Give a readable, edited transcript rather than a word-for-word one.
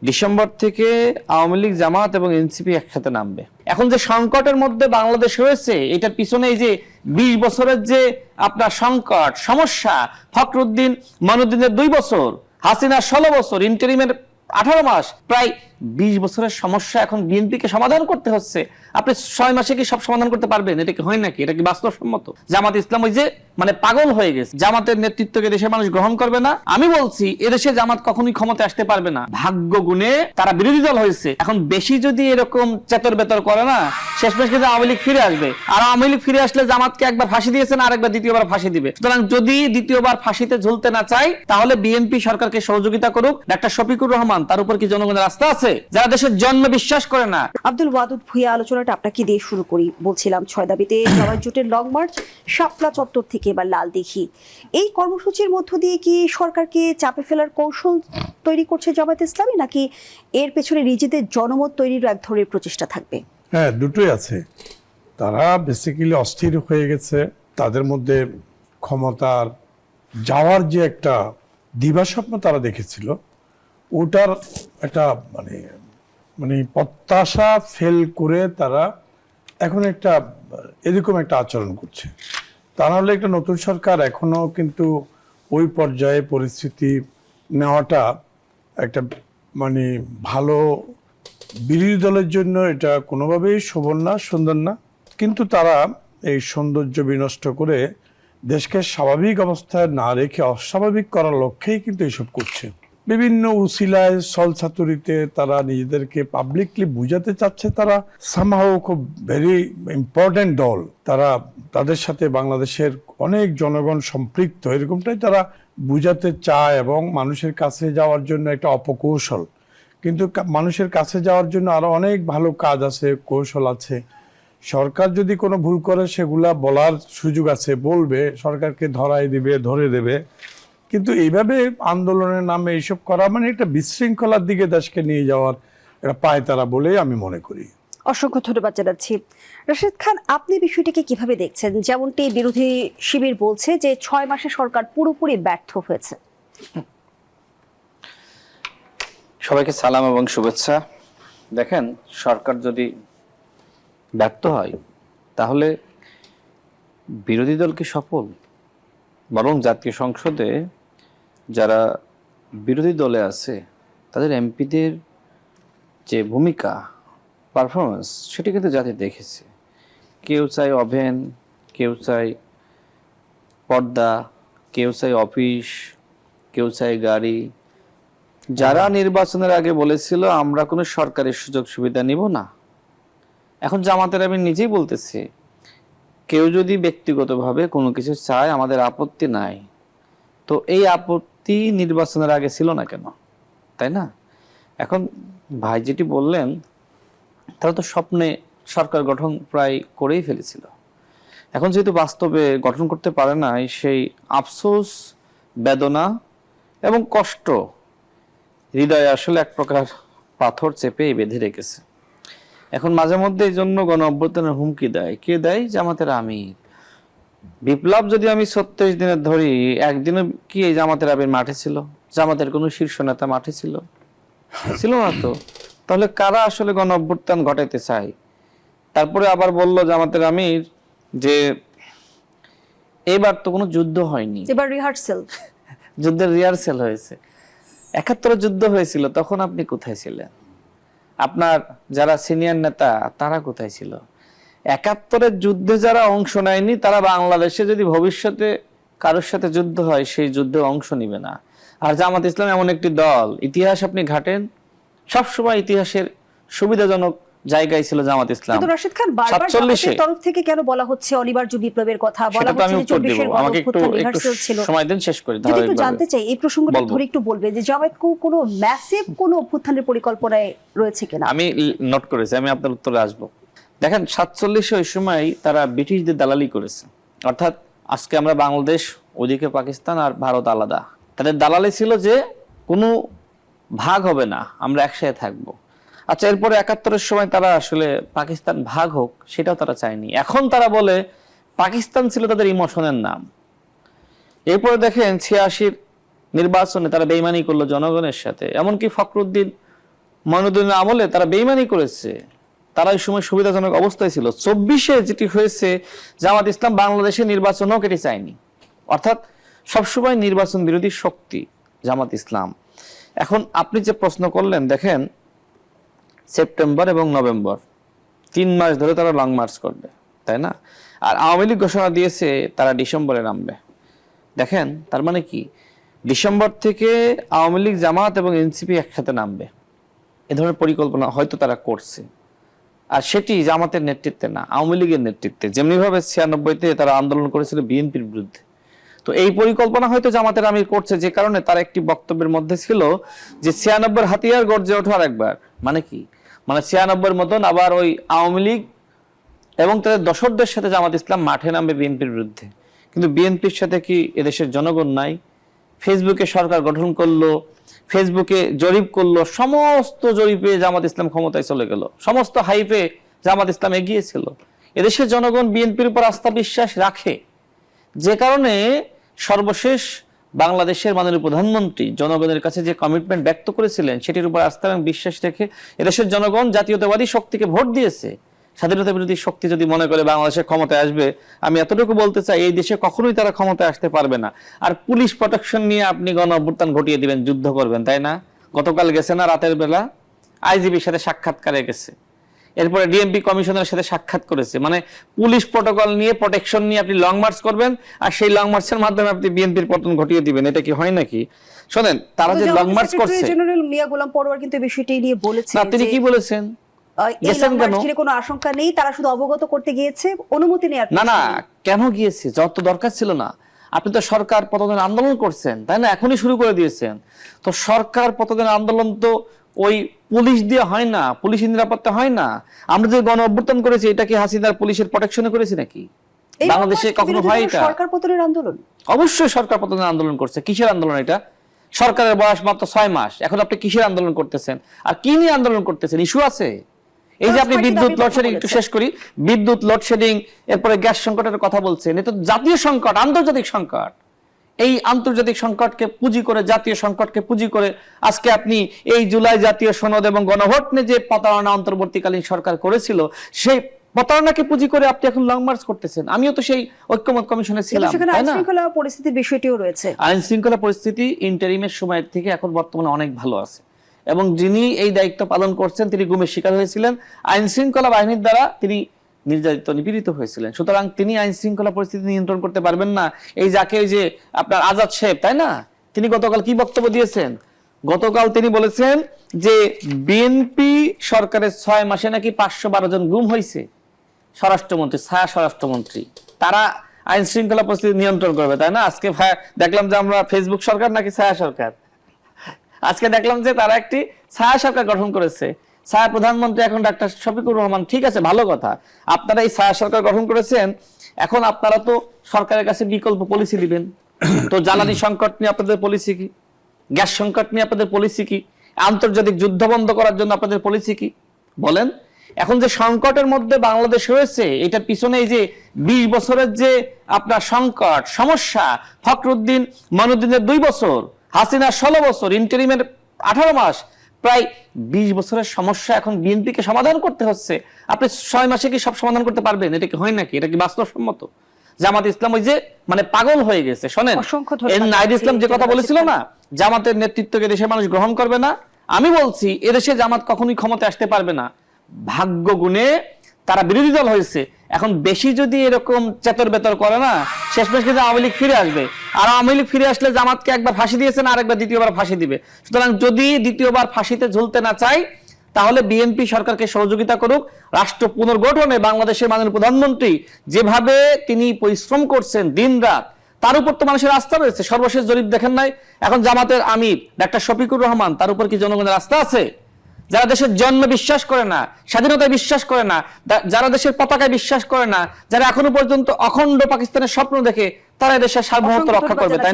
December থেকে আওয়ামী লীগ, জামাত এবং NCP একসাথে নামবে। এখন যে সংকটের মধ্যে বাংলাদেশ রয়েছে, এটার পিছনে এই যে 20 বছরের যে আপনার সংকট সমস্যা, ফখরুদ্দিন মঈনুদ্দিনের 2 বছর, হাসিনার 16 বছর, ইন্টারিমের 18 মাস, প্রায় 20 বছরের সমস্যা এখন বিএনপিকে সমাধান করতে হচ্ছে। আপনি 6 মাসে কি সব সমাধান করতে পারবেন? এটা কি হয় নাকি? এটা কি বাস্তবসম্মত? জামাত ইসলাম ওই যে মানে পাগল হয়ে গেছে, জামাতের নেতৃত্বকে দেশের মানুষ গ্রহণ করবে না। আমি বলছি এদেশে জামাত কখনোই ক্ষমতায় আসতে পারবে না, ভাগ্য গুণে তারা বিরোধী দল হয়েছে। এখন বেশি যদি এরকম চেতর বেতর করে না, শেষমেশ কিন্তু আওয়ামী লীগ ফিরে আসবে। আর আওয়ামী লীগ ফিরে আসলে জামাতকে একবার ফাঁসি দিয়েছেন, আর একবার দ্বিতীয়বার ফাঁসি দিবে। সুতরাং যদি দ্বিতীয়বার ফাঁসিতে ঝুলতে না চাই, তাহলে বিএনপি সরকারকে সহযোগিতা করুক। ডাক্তার শফিকুর রহমান, তার উপর কি জনগণের আস্থা আছে? যারা দেশের জন্ম বিশ্বাস করে না। আব্দুল ওয়াদুদ ভূঁইয়া, আলোচনাটা আপনাকে দিয়ে শুরু করি। বলছিলাম 6 দাবিতে জামায়াত জোটের লং মার্চ শাপলা চত্বর থেকে এবার লালদিঘি। এই কর্মসূচির মধ্য দিয়ে কি সরকারকে চাপে ফেলার কৌশল তৈরি করছে জামায়াত ইসলামী, নাকি এর পেছনে নিজেদের জনমত তৈরির এক ধরনের প্রচেষ্টা থাকবে? হ্যাঁ, দুটোই আছে। তারা বেসিক্যালি অস্থির হয়ে গেছে। তাদের মধ্যে ক্ষমতার যাওয়ার যে একটা দিবাস্বপ্ন তারা দেখেছিল, ওটার একটা মানে প্রত্যাশা ফেল করে তারা এখন একটা এরকম একটা আচরণ করছে। তা নাহলে একটা নতুন সরকার এখনো কিন্তু ওই পর্যায়ে পরিস্থিতি নেওয়াটা একটা মানে ভালো বিরোধী দলের জন্য এটা কোনোভাবেই শোভন না, সুন্দর না। কিন্তু তারা এই সৌন্দর্য বিনষ্ট করে দেশকে স্বাভাবিক অবস্থায় না রেখে অস্বাভাবিক করার লক্ষ্যেই কিন্তু এইসব করছে। বিভিন্ন উসিলায় ছলছাতুরিতে তারা নিজেদেরকে পাবলিকলি বুঝাতে চাচ্ছে তারা সামহাও খুব ভেরি ইম্পর্টেন্ট দল, তারা তাদের সাথে বাংলাদেশের অনেক জনগণ সম্পৃক্ত, এরকমটাই তারা বুঝাতে চায় এবং মানুষের কাছে যাওয়ার জন্য একটা অপকৌশল। কিন্তু মানুষের কাছে যাওয়ার জন্য আরো অনেক ভালো কাজ আছে, কৌশল আছে। সরকার যদি কোনো ভুল করে সেগুলা বলার সুযোগ আছে, বলবে, সরকারকে ধরাই দিবে, ধরে দেবে। কিন্তু এইভাবে আন্দোলনের নামে এইসব করা মানে একটা বিশৃঙ্খলার দিকে দেশকে নিয়ে যাওয়ার একটা পায়তারা বলেই আমি মনে করি। অসংখ্য ধন্যবাদ জানাচ্ছি। রাশেদ খান, আপনি বিষয়টিকে কিভাবে দেখছেন? যেমনটি বিরোধী শিবির বলছে যে 6 মাসে সরকার পুরোপুরি ব্যর্থ হয়েছে। সবাইকে সালাম এবং শুভেচ্ছা। দেখেন, সরকার যদি ব্যর্থ হয় তাহলে বিরোধী দল কি সফল? বরং জাতীয় সংসদে যারা বিরোধী দলে আছে তাদের এমপিদের যে ভূমিকা, পারফরমেন্স, সেটি কিন্তু জাতি দেখেছে। কেউ চায় ওভেন, কেউ চায় পর্দা, কেউ চায় অফিস, কেউ চায় গাড়ি। যারা নির্বাচনের আগে বলেছিল আমরা কোনো সরকারি সুযোগ সুবিধা নিব না, এখন জামাতের আমি নিজেই বলতেছি, কেউ যদি ব্যক্তিগতভাবে কোনো কিছু চায় আমাদের আপত্তি নাই। তো এই আপত্তি নির্বাচনের আগে ছিল না কেন, তাই না? এখন ভাই যেটি বললেন, তারা তো স্বপ্নে সরকার গঠন প্রায় করেই ফেলেছিল। এখন যেহেতু বাস্তবে গঠন করতে পারে না, সেই আফসোস, বেদনা এবং কষ্ট হৃদয়ে আসলে এক প্রকার পাথর চেপে বেঁধে রেখেছে। এখন মাঝে মধ্যে এই জন্য গণ অভ্যুত্থানের হুমকি দেয়। কে দেয়? জামাতের আমির। বিপ্লব যদি আমি 36 দিনের ধরি, একদিনও কি এই জামাতের আমির মাঠে ছিল? জামাতের কোনো শীর্ষ নেতা মাঠে ছিল? ছিল না তো। তাহলে কারা আসলে গণ অভ্যুত্থান ঘটাইতে চায়? তারপরে আবার বলল জামাতের আমির যে এবার তো কোনো যুদ্ধ হয়নি, এবার রিহার্সাল, যুদ্ধের রিহার্সাল হয়েছে। 71 যুদ্ধ হয়েছিল, তখন আপনি কোথায় ছিলেন? আপনার যারা সিনিয়র নেতা তারা কোথায় ছিল? 71 যুদ্ধে যারা অংশ নেয়নি তারা বাংলাদেশে যদি ভবিষ্যতে কারোর সাথে যুদ্ধ হয় সেই যুদ্ধে অংশ নিবে না। আর জামাত ইসলাম এমন একটি দল, ইতিহাস আপনি ঘাটেন, সবসময় ইতিহাসের সুবিধাজনক জায়গায় ছিল জামাত ইসলাম। কিন্তু রাশেদ খান, বারবার জামাতের তরফ থেকে কেন বলা হচ্ছে অনিবার্য বিপ্লবের কথা? বলা হচ্ছে যে 24 আমাকে একটু ছিল। সময় দেন, শেষ করি। যদি একটু জানতে চাই এই প্রসঙ্গটা ধরে একটু বলবেন যে জামায়াত কোনো ম্যাসিভ কোনো অভ্যুত্থানের পরিকল্পনায় রয়েছে কিনা? আমি নোট করেছি, আমি আপনার উত্তরে আসব। দেখেন, 47 ওই সময় তারা ব্রিটিশদের দালালি করেছে। অর্থাৎ আজকে আমরা বাংলাদেশ, ওদিকে পাকিস্তান আর ভারত আলাদা। তাদের দালালি ছিল যে কোনো ভাগ হবে না, আমরা একসাথে থাকবো। আচ্ছা, এরপরে 71 সময় তারা আসলে পাকিস্তান ভাগ হোক সেটাও তারা চায়নি। এখন তারা বলে পাকিস্তান ছিল তাদের ইমোশনের নাম। এরপরে দেখেন 86 নির্বাচনে তারা বেইমানি করলো জনগণের সাথে। এমনকি ফখরুদ্দিন মঈনুদ্দিনের আমলে তারা বেইমানি করেছে, তারা ওই সময় সুবিধাজনক অবস্থায় ছিল। 24-এ যেটি হয়েছে, জামাত ইসলাম বাংলাদেশে নির্বাচন হোক এটি চায়নি, অর্থাৎ সবসময় নির্বাচন বিরোধী শক্তি জামাত ইসলাম। এখন আপনি যে প্রশ্ন করলেন, দেখেন সেপ্টেম্বর এবং নভেম্বর 3 মাস ধরে তারা লং মার্চ করবে, তাই না? আর আওয়ামী লীগ ঘোষণা দিয়েছে তারা ডিসেম্বরে নামবে। দেখেন তার মানে কি, ডিসেম্বর থেকে আওয়ামী লীগ, জামাত এবং এনসিপি একসাথে নামবে, এ ধরনের পরিকল্পনা হয়তো তারা করছে। আর সেটি জামাতের নেতৃত্বে না, আওয়ামী লীগের নেতৃত্বে, যেমনিভাবে 96-তে তারা আন্দোলন করেছিল বিএনপির বিরুদ্ধে। তো এই পরিকল্পনা হয়তো জামাতের আমির করছে, যে কারণে তার একটি বক্তব্যের মধ্যে ছিল যে 96-এর হাতিয়ার গর্জে ওঠো আরেকবার। মানে কি, মানে 96-এর মতন আবার ওই আওয়ামী লীগ এবং তাদের দশরদের সাথে জামাত ইসলাম মাঠে নামবে বিএনপির বিরুদ্ধে। কিন্তু বিএনপির সাথে কি এদেশের জনগণ নাই? ফেসবুকে সরকার গঠন করলো, ফেসবুকে জরিপ করলো, সমস্ত জরিপে জামাত ইসলাম ক্ষমতায় চলে গেল, সমস্ত হাইপে জামাত ইসলাম এগিয়েছিল। এদেশের জনগণ বিএনপির উপর আস্থা বিশ্বাস রাখে, যে কারণে সর্বশেষ বাংলাদেশের মাননীয় প্রধানমন্ত্রী জনগণের কাছে যে কমিটমেন্ট ব্যক্ত করেছিলেন, সেটির উপর আস্থা এবং বিশ্বাস রেখে এদেশের জনগণ জাতীয়তাবাদী শক্তিকে ভোট দিয়েছে। স্বাধীনতা বিরোধী শক্তি যদি মনে করে বাংলাদেশের ক্ষমতায় আসবে, আমি এতটুকু বলতে চাই, এই দেশে কখনোই তারা ক্ষমতায় আসতে পারবে না। আর পুলিশ প্রোটেকশন নিয়ে আপনি গণ অভ্যুত্থান ঘটিয়ে দিবেন, যুদ্ধ করবেন, তাই না? গতকাল গেছে না রাতের বেলা আইজিবির সাথে সাক্ষাৎকারে গেছে, এরপরে ডিএমপি কমিশনের সাথে সাক্ষাৎ করেছে। মানে পুলিশ প্রোটোকল নিয়ে, প্রোটেকশন নিয়ে আপনি লং মার্চ করবেন, আর সেই লং মার্চের মাধ্যমে আপনি বিএনপির পতন ঘটিয়ে দিবেন। এটা কি হয় নাকি? শোনেন, তারা যে লং মার্চ করছে, জেনারেল মিয়া গোলাম পরোয়ার কিন্তু বিষয়টি নিয়ে বলেছেন। তিনি কি বলেছেন? কোনো আশঙ্কা নেই, তারা শুধু অবগত করতে গিয়েছে, অনুমতি নেওয়ার না না, কেন গিয়েছে? যত দরকার ছিল না। আপনি তো সরকার পতনের আন্দোলন করছেন, তাই না? এখনই শুরু করে দিয়েছেন। তো সরকার পতনের আন্দোলন তো ওই পুলিশ দিয়ে হয় না, পুলিশের নিরাপত্তা হয় না। আমরা যে গণ অভ্যুত্থান করেছি, এটা কি হাসিনার পুলিশের প্রোটেকশনে করেছি নাকি? বাংলাদেশে কখনো হয় এটা? সরকার পতনের আন্দোলন অবশ্যই সরকার পতনের আন্দোলন করছে। কিসের আন্দোলন এটা? সরকারের বয়স মাত্র 6 মাস, এখন আপনি কিসের আন্দোলন করতেছেন? আর কি নিয়ে আন্দোলন করতেছেন? ইস্যু আছে। এই যে আপনি বিদ্যুৎ লোডশেডিং, একটু শেষ করি, বিদ্যুৎ লোডশেডিং, এরপরে গ্যাস সংকটের কথা বলছেন। এটা তো জাতীয় সংকট, আন্তর্জাতিক সংকট। এই আন্তর্জাতিক সংকটকে পুঁজি করে, জাতীয় সংকটকে পুঁজি করে আজকে আপনি এই জুলাই জাতীয় সনদ এবং গণভোট নিয়ে যে প্রতারণা অন্তর্বর্তীকালীন সরকার করেছিল, সেই প্রতারণাকে পুঁজি করে আপনি এখন লং মার্চ করতেছেন। আমিও তো সেই ঐক্যমত কমিশনে ছিলাম, তাই না? আইন শৃঙ্খলা পরিস্থিতির বিষয়টিও রয়েছে। আইন শৃঙ্খলা পরিস্থিতি ইন্টারিমের সময়ের থেকে এখন বর্তমানে অনেক ভালো আছে, এবং যিনি এই দায়িত্ব পালন করছেন তিনি গুমের শিকার হয়েছিলেন, আইন শৃঙ্খলা বাহিনীর দ্বারা তিনি নির্যাতিত, নিপীড়িত হয়েছিলেন। সুতরাং তিনি আইন শৃঙ্খলা পরিস্থিতি নিয়ন্ত্রণ করতে পারবেন না। এই যাকে ওই যে আপনার আজাদ সাহেব, তাই না, তিনি গতকাল কি বক্তব্য দিয়েছেন? গতকাল তিনি বলেছেন যে বিএনপি সরকারের 6 মাসে নাকি 512 জন গুম হয়েছে। স্বরাষ্ট্রমন্ত্রী, ছায়া স্বরাষ্ট্রমন্ত্রী, তারা আইন শৃঙ্খলা পরিস্থিতি নিয়ন্ত্রণ করবে, তাই না? আজকে দেখলাম যে আমরা ফেসবুক সরকার নাকি ছায়া সরকার, আজকে দেখলাম যে তারা একটি ছায়া সরকার গঠন করেছে। ছায়া প্রধানমন্ত্রী এখন ডাক্তার শফিকুর রহমান। ঠিক আছে, ভালো কথা, আপনারা এই ছায়া সরকার গঠন করেছেন। এখন আপনারা তো সরকারের কাছে বিকল্প পলিসি দিবেন। তো জ্বালানি সংকট নিয়ে আপনাদের পলিসি কি? গ্যাস সংকট নিয়ে আপনাদের পলিসি কি? আন্তর্জাতিক যুদ্ধ বন্ধ করার জন্য আপনাদের পলিসি কি? বলেন। এখন যে সংকটের মধ্যে বাংলাদেশ রয়েছে, এটার পিছনে এই যে 20 বছরের যে আপনার সংকট, সমস্যা, ফখরুদ্দিন মঈনুদ্দিনের 2 বছর, হাসিনার 16 বছর, ইন্টারিমের 18 মাস, প্রায় 20 বছরের সমস্যা এখন বিএনপিকে সমাধান করতে হচ্ছে। আপনি 6 মাসে কি সব সমাধান করতে পারবেন? এটা কি হয় নাকি? এটা কি বাস্তবসম্মত? জামাত ইসলাম ওই যে মানে পাগল হয়ে গেছে। শোনেন, নাহিদ ইসলাম যে কথা বলেছিল না, জামাতের নেতৃত্বকে দেশের মানুষ গ্রহণ করবে না, আমি বলছি এদেশে জামাত কখনোই ক্ষমতায় আসতে পারবে না। ভাগ্য গুণে তারা বিরোধী দল হয়েছে। এখন বেশি যদি এরকম চেতর বেতর করে না, শেষমেশ কিন্তু আওয়ামী লীগ ফিরে আসবে। আর আওয়ামী লীগ ফিরে আসলে জামাতকে একবার ফাঁসি দিয়েছেন, আর একবার দ্বিতীয়বার ফাঁসি দিবে। সুতরাং যদি দ্বিতীয়বার ফাঁসিতে ঝুলতে না চাই, তাহলে বিএনপি সরকারকে সহযোগিতা করুক। রাষ্ট্র পুনর্গঠনে বাংলাদেশের মাননীয় প্রধানমন্ত্রী যেভাবে তিনি পরিশ্রম করছেন দিনরাত, তার উপর তো মানুষের আস্থা রয়েছে। সর্বশেষ জরিপ দেখেন নাই? এখন জামাতের আমির ডাক্তার শফিকুর রহমান, তার উপর কি জনগণের আস্থা আছে? যারা দেশের জন্মে বিশ্বাস করে না, স্বাধীনতায় বিশ্বাস করে না, যারা দেশের পতাকায় বিশ্বাস করে না, যারা এখনো পর্যন্ত অখণ্ড পাকিস্তানের স্বপ্ন দেখে, তারা দেশের সার্বভৌমত্ব রক্ষা করবে, তাই না?